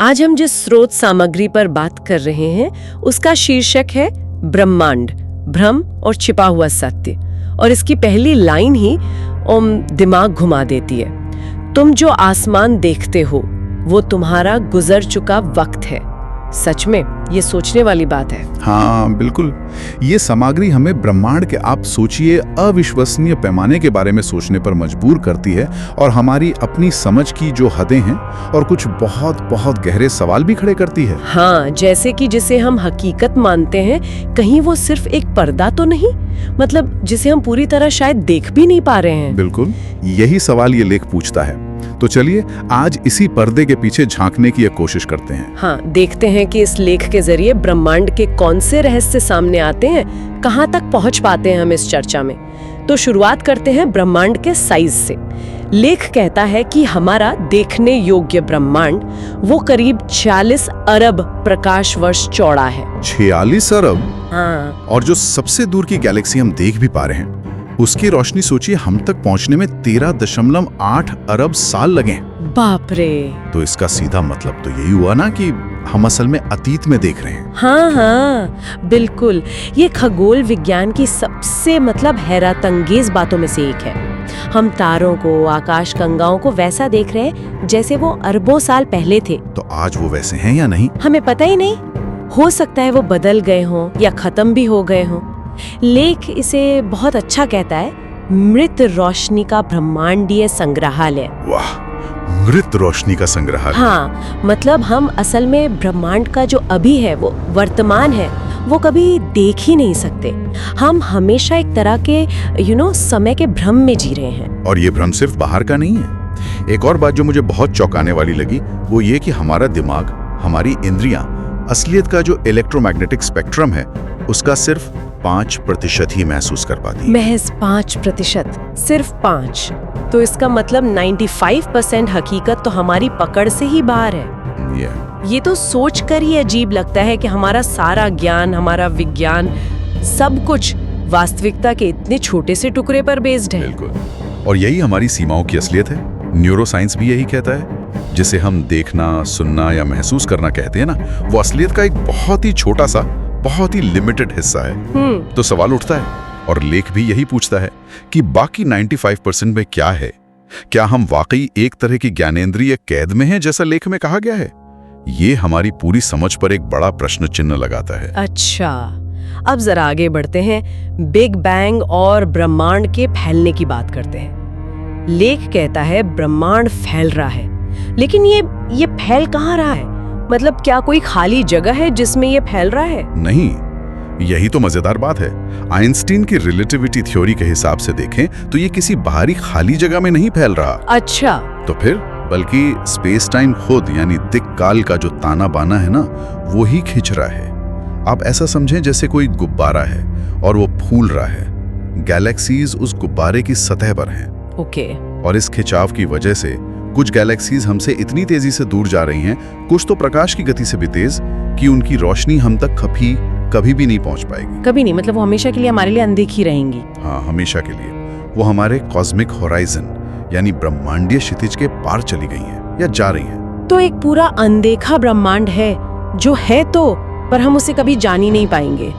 आज हम जिस स्रोत सामग्री पर बात कर रहे हैं उसका शीर्षक है ब्रह्मांड, भ्रम और छिपा हुआ सत्य। और इसकी पहली लाइन ही दिमाग घुमा देती है। तुम जो आसमान देखते हो वो तुम्हारा गुजर चुका वक्त है। सच में ये सोचने वाली बात है। हाँ बिल्कुल, ये सामग्री हमें ब्रह्मांड के आप सोचिए अविश्वसनीय पैमाने के बारे में सोचने पर मजबूर करती है और हमारी अपनी समझ की जो हदें हैं और कुछ बहुत बहुत गहरे सवाल भी खड़े करती है। हाँ, जैसे कि जिसे हम हकीकत मानते हैं, कहीं वो सिर्फ एक पर्दा तो नहीं, मतलब जिसे हम पूरी तरह शायद देख भी नहीं पा रहे हैं। बिल्कुल, यही सवाल ये लेख पूछता है। तो चलिए आज इसी पर्दे के पीछे झांकने की एक कोशिश करते हैं। हाँ, देखते हैं कि इस लेख के जरिए ब्रह्मांड के कौन से रहस्य सामने आते हैं, कहाँ तक पहुँच पाते हैं हम इस चर्चा में। तो शुरुआत करते हैं ब्रह्मांड के साइज से। लेख कहता है कि हमारा देखने योग्य ब्रह्मांड वो करीब 46 अरब प्रकाश वर्ष चौड़ा है। 46 अरब? हाँ। और जो सबसे दूर की गैलेक्सी हम देख भी पा रहे हैं उसकी रोशनी सोचिए हम तक पहुंचने में 13.8 अरब साल लगे। बाप रे। तो इसका सीधा मतलब तो यही हुआ ना कि हम असल में अतीत में देख रहे हैं। हाँ, बिल्कुल। ये खगोल विज्ञान की सबसे हैरतअंगेज बातों में से एक है। हम तारों को, आकाश गंगाओं को वैसा देख रहे हैं जैसे वो अरबों साल पहले थे। तो आज वो वैसे हैं या नहीं, हमें पता ही नहीं। हो सकता है वो बदल गए हों या खत्म भी हो गए हों। लेख इसे बहुत अच्छा कहता है, मृत रोशनी का ब्रह्मांडीय संग्रहालय। वाह, मृत रोशनी का संग्रहालय। हाँ, मतलब हम असल में ब्रह्मांड का जो अभी है, वो वर्तमान है, वो कभी देख ही नहीं सकते। हम हमेशा एक तरह के समय के भ्रम में जी रहे हैं। और ये भ्रम सिर्फ बाहर का नहीं है। एक और बात जो मुझे बहुत चौंकाने वाली लगी वो ये कि हमारा दिमाग, हमारी इंद्रियां असलियत का जो इलेक्ट्रोमैग्नेटिक स्पेक्ट्रम है उसका सिर्फ 5% ही महसूस कर पाती है। महज 5%, सिर्फ 5। तो इसका मतलब 95% हकीकत तो हमारी पकड़ से ही बाहर है। ये तो सोचकर ही अजीब लगता है कि हमारा सारा ज्ञान, हमारा विज्ञान, सब कुछ वास्तविकता के इतने छोटे से टुकड़े पर बेस्ड है। बिल्कुल, और यही हमारी सीमाओं की असलियत है। न्यूरोसाइंस भी यही कहता है। जिसे हम देखना, सुनना या महसूस करना कहते हैं ना, वो असलियत का एक बहुत ही छोटा सा, बहुत ही लिमिटेड हिस्सा है। तो सवाल उठता है, और लेख भी यही पूछता है कि बाकी 95% में क्या है? क्या हम वाकई एक तरह की ज्ञानेंद्रिय कैद में हैं जैसा लेख में कहा गया है? ये हमारी पूरी समझ पर एक बड़ा प्रश्न चिन्ह लगाता है। अच्छा, अब जरा आगे बढ़ते हैं, बिग बैंग और ब्रह्मांड के फैलने की बात करते हैं। लेख कहता है ब्रह्मांड फैल रहा है, लेकिन ये फैल कहाँ रहा है? मतलब क्या कोई खाली जगह है जिसमें ये फैल रहा है? नहीं, यही तो मजेदार बात है। आइंस्टीन की रिलेटिविटी थ्योरी के हिसाब से देखें तो ये किसी बाहरी खाली जगह में नहीं फैल रहा। अच्छा। तो फिर बल्कि स्पेस टाइम खुद, यानी दिक काल का जो ताना बाना है ना, वो ही खिंच रहा है। आप ऐसा समझें जैसे कोई गुब्बारा है और वो फूल रहा है। गैलेक्सीज उस गुब्बारे की सतह पर हैं। ओके। और इस खिंचाव की वजह से कुछ गैलेक्सीज हमसे इतनी तेजी से दूर जा रही हैं, कुछ तो प्रकाश की गति से भी तेज, कि उनकी रोशनी हम तक कभी भी नहीं पहुंच पाएगी। कभी नहीं, मतलब वो हमेशा के लिए हमारे लिए अनदेखी रहेंगी। हाँ, हमेशा के लिए। वो हमारे कॉस्मिक होराइजन यानी ब्रह्मांडीय क्षितिज के पार चली गई हैं या जा रही हैं। तो एक पूरा अनदेखा ब्रह्मांड है जो है तो, पर हम उसे कभी जान ही नहीं पाएंगे।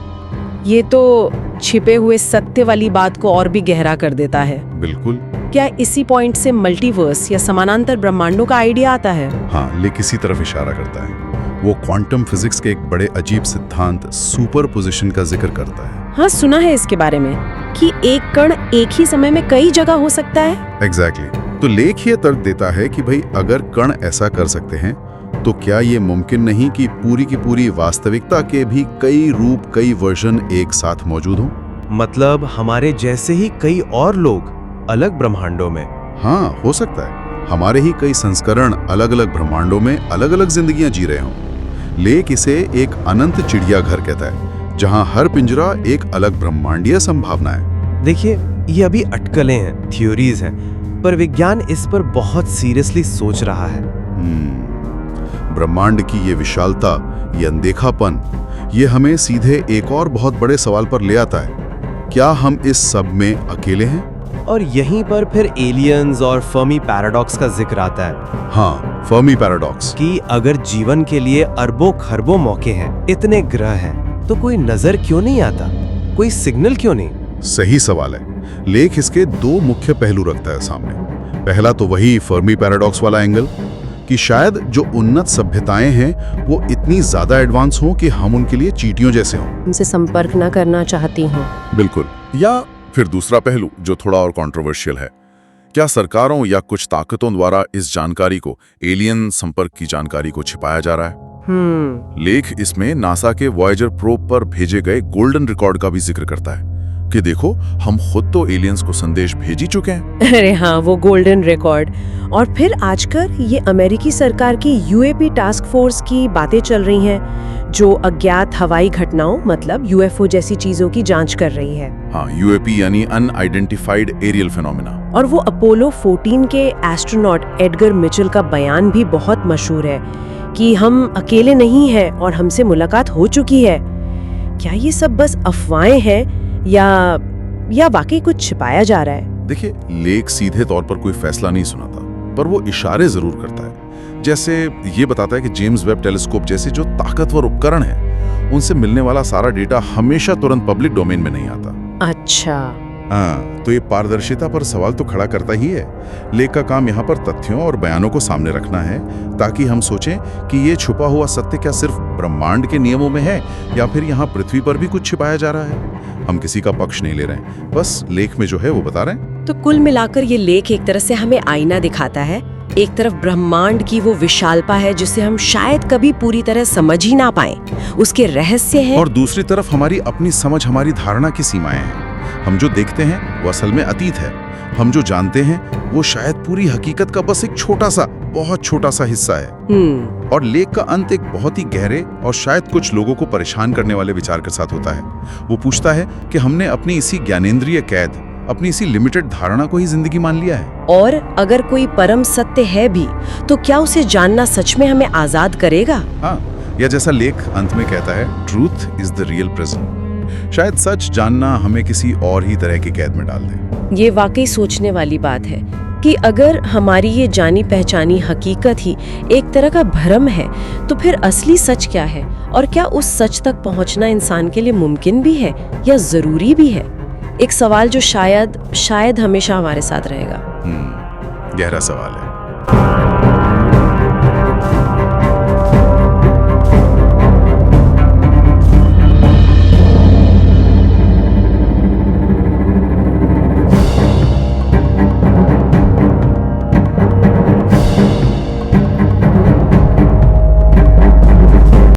ये तो छिपे हुए सत्य वाली बात को और भी गहरा कर देता है। बिल्कुल। क्या इसी पॉइंट से मल्टीवर्स या समानांतर ब्रह्मांडों का आइडिया आता है? हाँ, लेकिन इसी तरफ इशारा करता है। वो क्वांटम फिजिक्स के एक बड़े अजीब सिद्धांत सुपरपोजिशन का जिक्र करता है। हाँ, सुना है इसके बारे में कि एक कण एक ही समय में कई जगह हो सकता है। एग्जैक्टली। तो लेख ये तर्क देता है कि भाई अगर कण ऐसा कर सकते हैं तो क्या ये मुमकिन नहीं कि पूरी की पूरी वास्तविकता के भी कई रूप, कई वर्जन एक साथ मौजूद हों? मतलब हमारे जैसे ही कई और लोग अलग ब्रह्मांडों में? हाँ, हो सकता है हमारे ही कई संस्करण अलग अलग ब्रह्मांडों में अलग अलग जिंदगियां जी रहे हों। लेख इसे एक अनंत चिड़ियाघर कहता है, जहां हर पिंजरा एक अलग ब्रह्मांडीय संभावना है। देखिए, ये अभी अटकलें हैं, थ्योरीज हैं, पर विज्ञान इस पर बहुत सीरियसली सोच रहा है। ब्रह्मांड की ये विशालता, ये अनदेखापन, ये हमें सीधे एक और बहुत बड़े सवाल पर ले आता है। क्या हम इस सब में अकेले हैं? और यहीं पर फिर एलियंस और फर्मी पैराडॉक्स का जिक्र आता है हाँ, फर्मी पैराडॉक्स। कि अगर जीवन के लिए अरबों खरबों मौके हैं, इतने ग्रह हैं, तो कोई नजर क्यों नहीं आता, कोई सिग्नल क्यों नहीं? सही सवाल है। लेख इसके दो मुख्य पहलू रखता है सामने। पहला तो वही फर्मी पैराडॉक्स वाला एंगल कि शायद जो उन्नत सभ्यताएं हैं वो इतनी ज्यादा एडवांस हों कि हम उनके लिए चींटियों जैसे हों। उनसे संपर्क न करना चाहती हूँ। बिल्कुल। या फिर दूसरा पहलू जो थोड़ा और कंट्रोवर्शियल है, क्या सरकारों या कुछ ताकतों द्वारा इस जानकारी को, एलियन संपर्क की जानकारी को छिपाया जा रहा है? लेख इसमें नासा के वॉयेजर प्रोब पर भेजे गए गोल्डन रिकॉर्ड का भी जिक्र करता है कि देखो, हम खुद तो एलियंस को संदेश भेज ही चुके हैं। अरे हाँ, वो गोल्डन रिकॉर्ड। और फिर आजकल ये अमेरिकी सरकार की यूएपी टास्क फोर्स की बातें चल रही हैं, जो अज्ञात हवाई घटनाओं मतलब यूएफओ जैसी चीजों की जांच कर रही है। हाँ, यूएपी यानी अनआइडेंटिफाइड एरियल फिनोमेना। और वो अपोलो 14 के एस्ट्रोनॉट एडगर मिचेल का बयान भी बहुत मशहूर है कि हम अकेले नहीं हैं और हमसे मुलाकात हो चुकी है। क्या ये सब बस अफवाहें हैं या वाकई कुछ छिपाया जा रहा है? देखिए, लेख सीधे तौर पर कोई फैसला नहीं सुनाता, पर वो इशारे जरूर करता है। जैसे ये बताता है कि जेम्स वेब टेलीस्कोप जैसे जो ताकतवर उपकरण हैं, उनसे मिलने वाला सारा डेटा हमेशा तुरंत पब्लिक डोमेन में नहीं आता। अच्छा। हाँ, तो ये पारदर्शिता पर सवाल तो खड़ा करता ही है। लेख का काम यहाँ पर तथ्यों और बयानों को सामने रखना है, ताकि हम सोचें कि ये छुपा हुआ सत्य क्या सिर्फ ब्रह्मांड के नियमों में है, या फिर यहाँ पृथ्वी पर भी कुछ छिपाया जा रहा है। हम किसी का पक्ष नहीं ले रहे हैं, बस लेख में जो है वो बता रहे हैं। तो कुल मिलाकर ये लेख एक तरह से हमें आईना दिखाता है। एक तरफ ब्रह्मांड की वो विशालता है जिसे हम शायद कभी पूरी तरह समझ ही ना पाए, उसके रहस्य हैं, और दूसरी तरफ हमारी अपनी समझ, हमारी धारणा की सीमाएं हैं। हम जो देखते हैं वो असल में अतीत है, हम जो जानते हैं वो शायद पूरी हकीकत का बस एक छोटा सा, बहुत छोटा सा हिस्सा है। और लेख का अंत एक बहुत ही गहरे और शायद कुछ लोगों को परेशान करने वाले विचार के साथ होता है। वो पूछता है कि हमने अपनी इसी ज्ञानेंद्रिय कैद, अपनी इसी लिमिटेड धारणा को ही जिंदगी मान लिया है। और अगर कोई परम सत्य है भी, तो क्या उसे जानना सच में हमें आजाद करेगा? हाँ, या जैसा लेख अंत में कहता है, truth is the real prison. शायद सच जानना हमें किसी और ही तरह की कैद में डाल दे। ये वाकई सोचने वाली बात है कि अगर हमारी ये जानी पहचानी हकीकत ही एक तरह का भ्रम है, तो फिर असली सच क्या है? और क्या उस सच तक पहुंचना इंसान के लिए मुमकिन भी है या जरूरी भी है? एक सवाल जो शायद हमेशा हमारे साथ रहेगा। गहरा सवाल है।